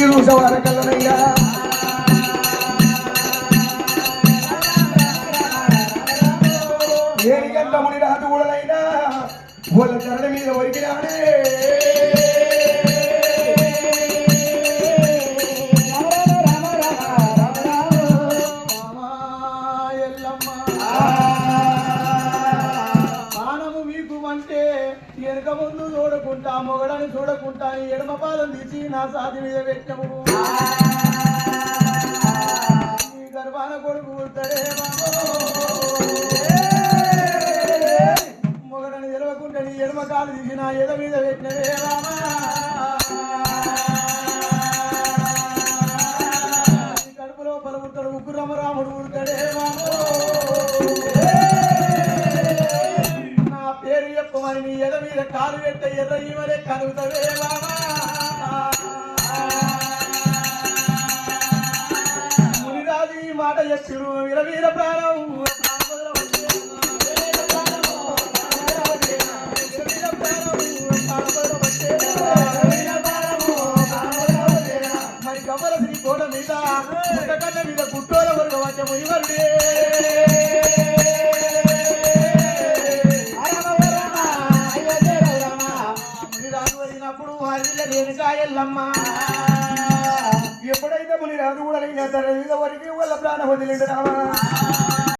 చూసవార కల్లనయ్యా ఏరిగంట ముని రాజు కూడలైనా వాళ్ళ చరణ మీద ఒరిగినాడే వెనక ముందు చూడకుంటా మొగడని చూడకుంటా ఎడమ పాదం తీసి నా సాధి మీద పెట్టము నీ గర్భాన కొడుకు పుడతాడే మొగడని తెలవకుంటే నీ ఎడమ కాలు తీసి నా ఎద మీద పెట్టినవే రామా నీ కడుపు లోపల పుడతాడు ఉగ్గు రామరాముడు పుడతాడే రామో పేరు చెప్పమని నీ ఎద మీద కాలు పెట్ట ఎర్ర ఈమలే కలుగుతవే బాబా మునిరాజు ఈ మాట చెప్పిరు వీర ప్రాణం మరి కమల శ్రీ కోట మీద పుట్టకన్న మీద గుట్టోల వరకు వచ్చము ఇవరుడే ఎప్పుడైతే ముని రాజు కూడా తన వరకు వాళ్ళ ప్రాణ వదిలిండు రావా